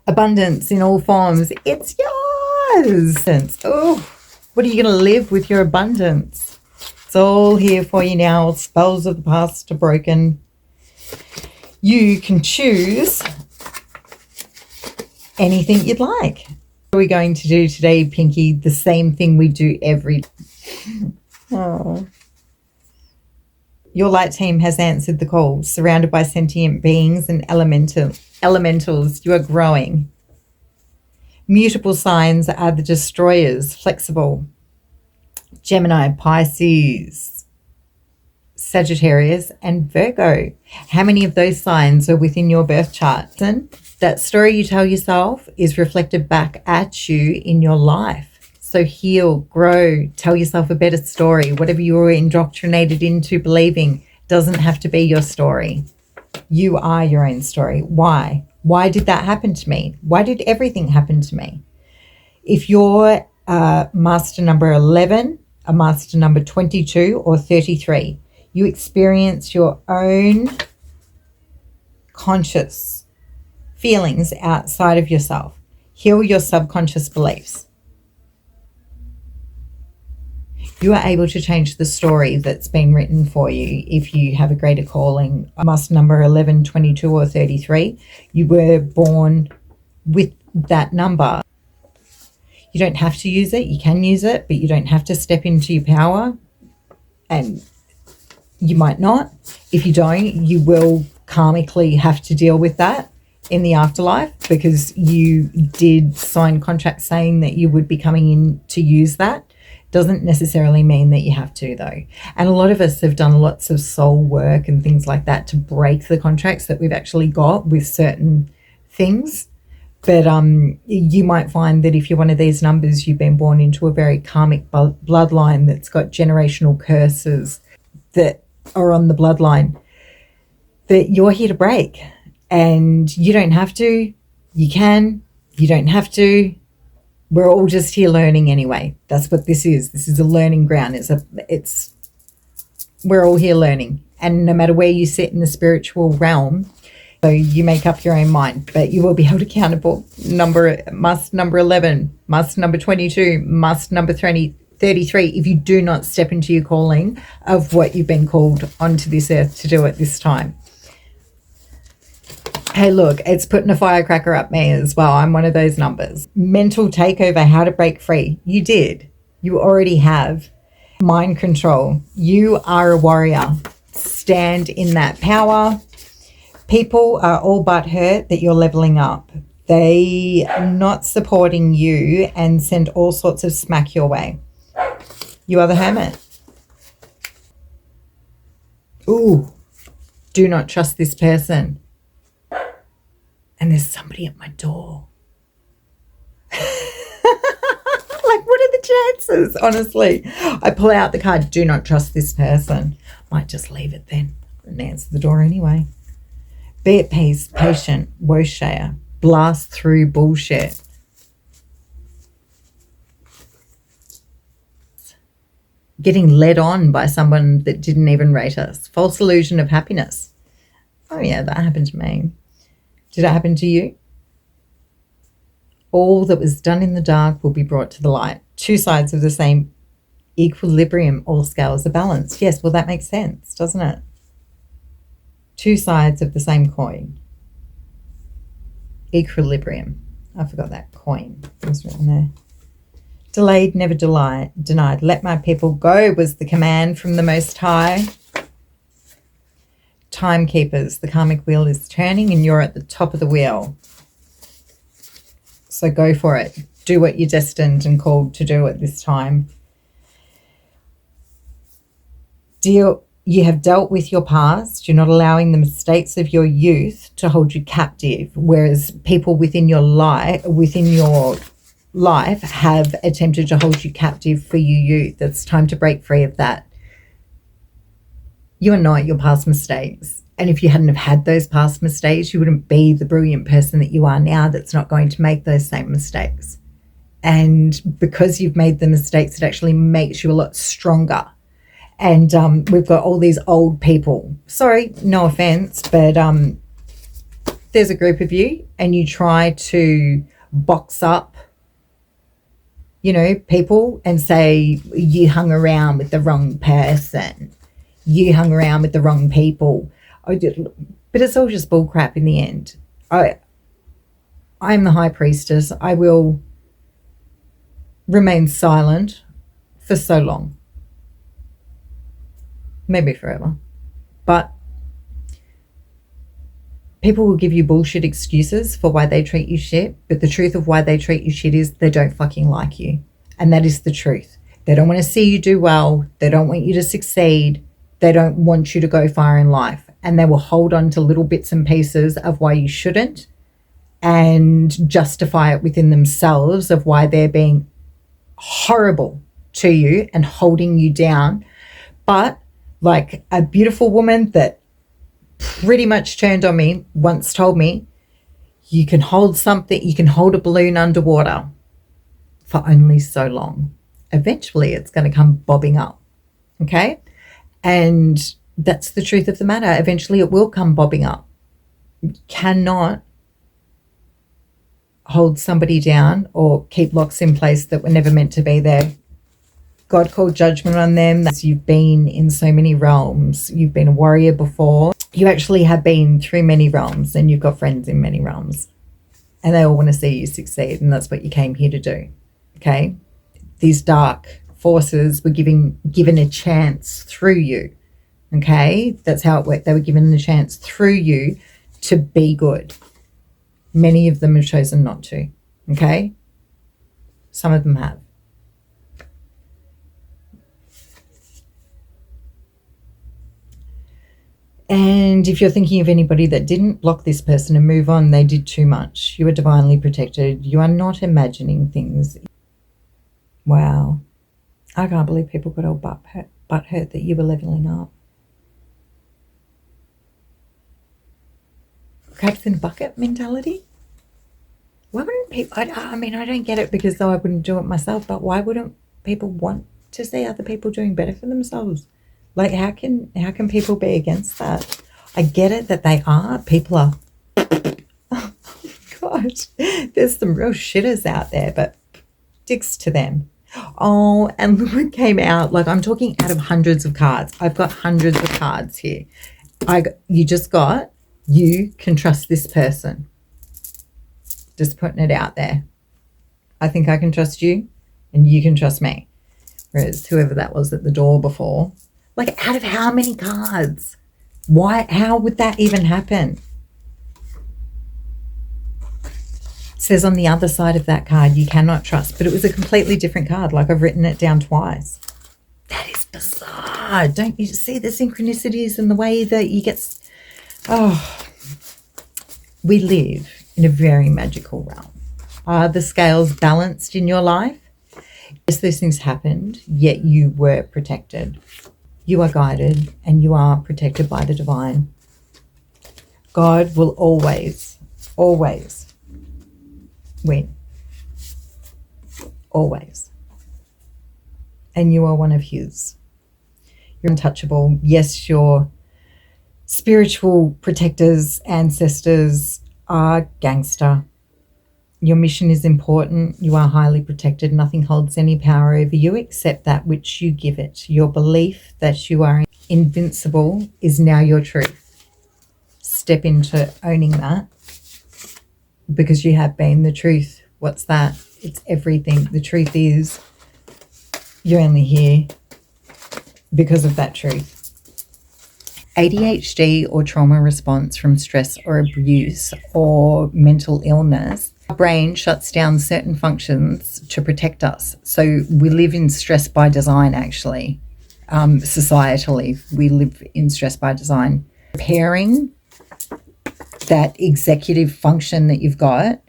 Abundance in all forms. It's yours. Oh, what are you going to live with your abundance? It's all here for you now. Spells of the past are broken. You can choose anything you'd like. What are we going to do today, Pinky? The same thing we do every day. Oh. Your light team has answered the call. Surrounded by sentient beings and elementals, you are growing. Mutable signs are the destroyers, flexible. Gemini, Pisces, Sagittarius, and Virgo. How many of those signs are within your birth chart? That story you tell yourself is reflected back at you in your life. So heal, grow, tell yourself a better story. Whatever you were indoctrinated into believing doesn't have to be your story. You are your own story. Why? Why did that happen to me? Why did everything happen to me? If you're master number 11, a master number 22 or 33, you experience your own conscious feelings outside of yourself. Heal your subconscious beliefs. You are able to change the story that's been written for you if you have a greater calling. Master number 11, 22 or 33, you were born with that number. You don't have to use it. You can use it, but you don't have to step into your power. And you might not. If you don't, you will karmically have to deal with that in the afterlife, because you did sign contracts saying that you would be coming in to use that. Doesn't necessarily mean that you have to, though. And a lot of us have done lots of soul work and things like that to break the contracts that we've actually got with certain things. But you might find that if you're one of these numbers, you've been born into a very karmic bloodline that's got generational curses that are on the bloodline that you're here to break. And you don't have to. You can. You don't have to. We're all just here learning anyway. That's what this is. This is a learning ground. We're all here learning. And no matter where you sit in the spiritual realm, so you make up your own mind, but you will be held accountable. Master number 11, master number 22, master number 33, if you do not step into your calling of what you've been called onto this earth to do at this time. Hey, look, it's putting a firecracker up me as well. I'm one of those numbers. Mental takeover, how to break free. You did. You already have. Mind control. You are a warrior. Stand in that power. People are all but hurt that you're leveling up. They are not supporting you and send all sorts of smack your way. You are the hermit. Ooh, do not trust this person. And there's somebody at my door. Like, what are the chances? Honestly, I pull out the card, do not trust this person. Might just leave it then and answer the door anyway. Be at peace, patient, woshare, blast through bullshit. Getting led on by someone that didn't even rate us. False illusion of happiness. Oh yeah, that happened to me. Did it happen to you? All that was done in the dark will be brought to the light. Two sides of the same equilibrium, all scales are balanced. Yes, well, that makes sense, doesn't it? Two sides of the same coin. Equilibrium. I forgot that coin. It was written there. Delayed, never denied. Let my people go was the command from the Most High. Timekeepers, the karmic wheel is turning and you're at the top of the wheel. So go for it. Do what you're destined and called to do at this time. You have dealt with your past. You're not allowing the mistakes of your youth to hold you captive, whereas people within your life have attempted to hold you captive for your youth. It's time to break free of that. You are not your past mistakes. And if you hadn't have had those past mistakes, you wouldn't be the brilliant person that you are now that's not going to make those same mistakes. And because you've made the mistakes, it actually makes you a lot stronger. And we've got all these old people. Sorry, no offense, but there's a group of you and you try to box up, you know, people and say you hung around with the wrong person, you hung around with the wrong people, but it's all just bullcrap in the end. I'm the high priestess. I will remain silent for so long, maybe forever, but people will give you bullshit excuses for why they treat you shit, but the truth of why they treat you shit is they don't fucking like you. And that is the truth. They don't want to see you do well. They don't want you to succeed. They don't want you to go far in life. And they will hold on to little bits and pieces of why you shouldn't and justify it within themselves of why they're being horrible to you and holding you down. But like a beautiful woman that pretty much turned on me once told me, you can hold something, you can hold a balloon underwater for only so long. Eventually it's going to come bobbing up. Okay? And that's the truth of the matter. Eventually it will come bobbing up. You cannot hold somebody down or keep locks in place that were never meant to be there. God called judgment on them. You've been in so many realms. You've been a warrior before. You actually have been through many realms and you've got friends in many realms. And they all want to see you succeed. And that's what you came here to do. Okay? These dark forces were given a chance through you. Okay? That's how it worked. They were given the chance through you to be good. Many of them have chosen not to. Okay? Some of them have. And if you're thinking of anybody that didn't, block this person and move on. They did too much. You are divinely protected. You are not imagining things. Wow. I can't believe people got all butt hurt that you were leveling up. Crabs in a bucket mentality? Why wouldn't people, I mean, I don't get it because though I wouldn't do it myself, but why wouldn't people want to see other people doing better for themselves? Like, how can people be against that? I get it that they are. People are. Oh, God. There's some real shitters out there, but dicks to them. Oh, and look what came out. Like, I'm talking out of hundreds of cards. I've got hundreds of cards here. You can trust this person. Just putting it out there. I think I can trust you and you can trust me. Whereas whoever that was at the door before, like, out of how many cards? How would that even happen? It says on the other side of that card, you cannot trust, but it was a completely different card. Like, I've written it down twice. That is bizarre. Don't you see the synchronicities and the way that you get, we live in a very magical realm. Are the scales balanced in your life? Yes, those things happened, yet you were protected. You are guided and you are protected by the divine. God will always, always win. Always. And you are one of his. You're untouchable. Yes, your spiritual protectors, ancestors are gangster. Your mission is important. You are highly protected. Nothing holds any power over you except that which you give it. Your belief that you are invincible is now your truth. Step into owning that because you have been the truth. What's that? It's everything. The truth is you're only here because of that truth. ADHD or trauma response from stress or abuse or mental illness, our brain shuts down certain functions to protect us. So we live in stress by design, actually. Societally, we live in stress by design. Repairing that executive function that you've got,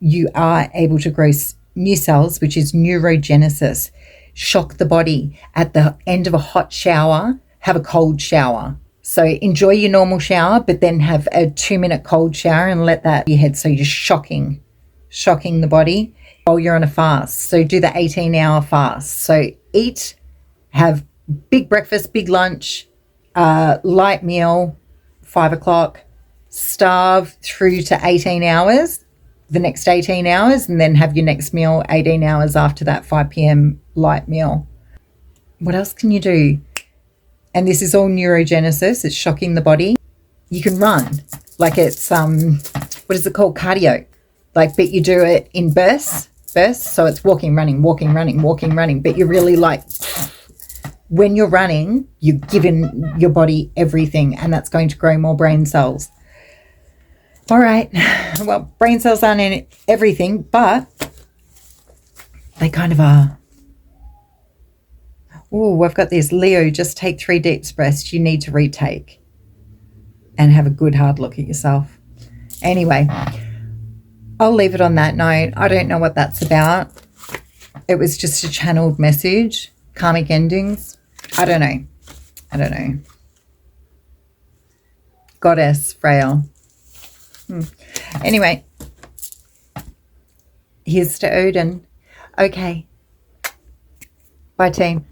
you are able to grow new cells, which is neurogenesis. Shock the body. At the end of a hot shower, have a cold shower. So enjoy your normal shower, but then have a 2-minute cold shower and let that be your head. So you're shocking the body while you're on a fast. So do the 18-hour fast. So eat, have big breakfast, big lunch, light meal, 5 o'clock, starve through to 18 hours, the next 18 hours, and then have your next meal 18 hours after that 5 p.m. light meal. What else can you do? And this is all neurogenesis. It's shocking the body. You can run. Like it's, what is it called? Cardio. Like, but you do it in bursts. So it's walking, running, walking, running, walking, running. But you're really like, when you're running, you're giving your body everything, and that's going to grow more brain cells. All right. Well, brain cells aren't in everything, but they kind of are. Oh, I've got this. Leo, just take 3 deep breaths. You need to retake and have a good hard look at yourself. Anyway, I'll leave it on that note. I don't know what that's about. It was just a channeled message. Karmic endings. I don't know. Goddess, frail. Anyway, here's to Odin. Okay. Bye, team.